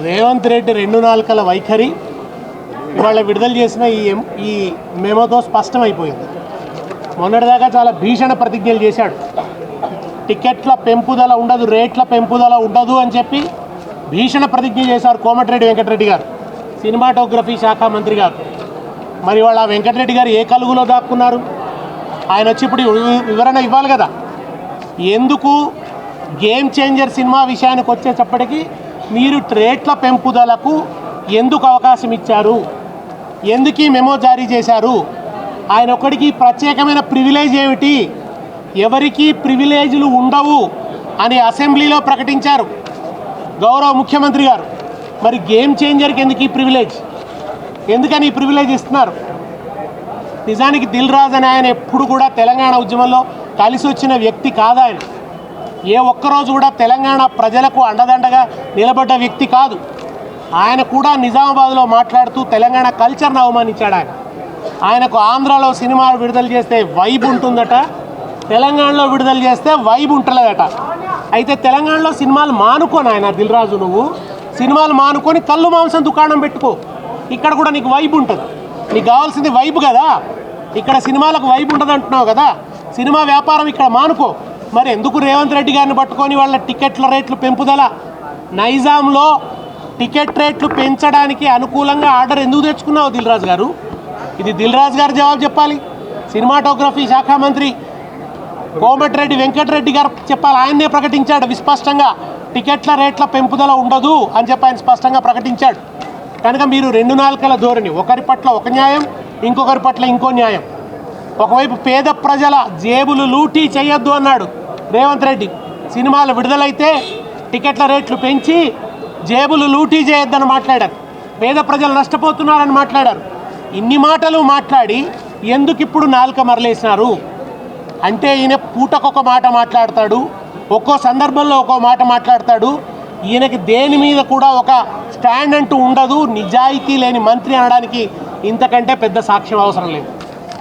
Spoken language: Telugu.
రేవంత్ రెడ్డి రెండు నాలుకల వైఖరి ఇవాళ విడుదల చేసిన ఈ మెమోతో స్పష్టమైపోయింది. మొన్నటిదాకా చాలా భీషణ ప్రతిజ్ఞలు చేశాడు. టికెట్ల పెంపుదల ఉండదు, రేట్ల పెంపుదల ఉండదు అని చెప్పి భీషణ ప్రతిజ్ఞ చేశారు కోమటిరెడ్డి వెంకటరెడ్డి గారు, సినిమాటోగ్రఫీ శాఖ మంత్రి గారు. మరి వాళ్ళ వెంకటరెడ్డి గారు ఏ కలుగులో దాక్కున్నారు? ఆయన వచ్చి ఇప్పుడు వివరణ ఇవ్వాలి కదా. ఎందుకు గేమ్ చేంజర్ సినిమా విషయానికి వచ్చేటప్పటికీ మీరు రేట్ల పెంపుదలకు ఎందుకు అవకాశం ఇచ్చారు, ఎందుకు ఈ మెమో జారీ చేశారు, ఆయన ఒక్కడికి ప్రత్యేకమైన ప్రివిలేజ్ ఏమిటి, ఎవరికి ప్రివిలేజ్లు ఉండవు అని అసెంబ్లీలో ప్రకటించారు గౌరవ ముఖ్యమంత్రి గారు. మరి గేమ్ చేంజర్కి ఎందుకు ఈ ప్రివిలేజ్, ఎందుకని ఈ ప్రివిలేజ్ ఇస్తున్నారు? నిజానికి దిల్ రాజు అని ఆయన ఎప్పుడు కూడా తెలంగాణ ఉద్యమంలో కలిసి వచ్చిన వ్యక్తి కాదు. ఆయన ఏ ఒక్కరోజు కూడా తెలంగాణ ప్రజలకు అండదండగా నిలబడ్డ వ్యక్తి కాదు. ఆయన కూడా నిజామాబాద్లో మాట్లాడుతూ తెలంగాణ కల్చర్ను అవమానించాడు. ఆయనకు ఆంధ్రాలో సినిమాలు విడుదల చేస్తే వైబ్ ఉంటుందట, తెలంగాణలో విడుదల చేస్తే వైబ్ ఉంటలేదట. అయితే తెలంగాణలో సినిమాలు మానుకొని ఆయన దిల్ రాజు, నువ్వు సినిమాలు మానుకొని కళ్ళు మాంసం దుకాణం పెట్టుకో, ఇక్కడ కూడా నీకు వైబ్ ఉంటుంది. నీకు కావాల్సింది వైబ్ కదా, ఇక్కడ సినిమాలకు వైబ్ ఉంటుంది అంటున్నావు కదా, సినిమా వ్యాపారం ఇక్కడ మానుకో. మరి ఎందుకు రేవంత్ రెడ్డి గారిని పట్టుకొని వాళ్ళ టికెట్ల రేట్లు పెంపుదల, నైజాంలో టికెట్ రేట్లు పెంచడానికి అనుకూలంగా ఆర్డర్ ఎందుకు తెచ్చుకున్నావు దిల్ రాజు గారు? ఇది దిల్ రాజు గారు జవాబు చెప్పాలి. సినిమాటోగ్రఫీ శాఖ మంత్రి కోమటిరెడ్డి వెంకటరెడ్డి గారు చెప్పాలి. ఆయన్నే ప్రకటించాడు విస్పష్టంగా, టికెట్ల రేట్ల పెంపుదల ఉండదు అని చెప్పి ఆయన స్పష్టంగా ప్రకటించాడు. కనుక మీరు రెండు నాలుకల ధోరణి, ఒకరి పట్ల ఒక న్యాయం, ఇంకొకరి పట్ల ఇంకో న్యాయం. ఒకవైపు పేద ప్రజల జేబులు లూటీ చేయొద్దు అన్నాడు రేవంత్ రెడ్డి, సినిమాలు విడుదలైతే టికెట్ల రేట్లు పెంచి జేబులు లూటీ చేయొద్దని మాట్లాడారు, పేద ప్రజలు నష్టపోతున్నారని మాట్లాడారు. ఇన్ని మాటలు మాట్లాడి ఎందుకు ఇప్పుడు నాలుక మరలేసినారు అంటే, ఈయన పూటకొక మాట మాట్లాడతాడు, ఒక్కో సందర్భంలో ఒక్కో మాట మాట్లాడతాడు. ఈయనకి దేని మీద కూడా ఒక స్టాండ్ అంటూ ఉండదు. నిజాయితీ లేని మంత్రి అనడానికి ఇంతకంటే పెద్ద సాక్ష్యం అవసరం లేదు.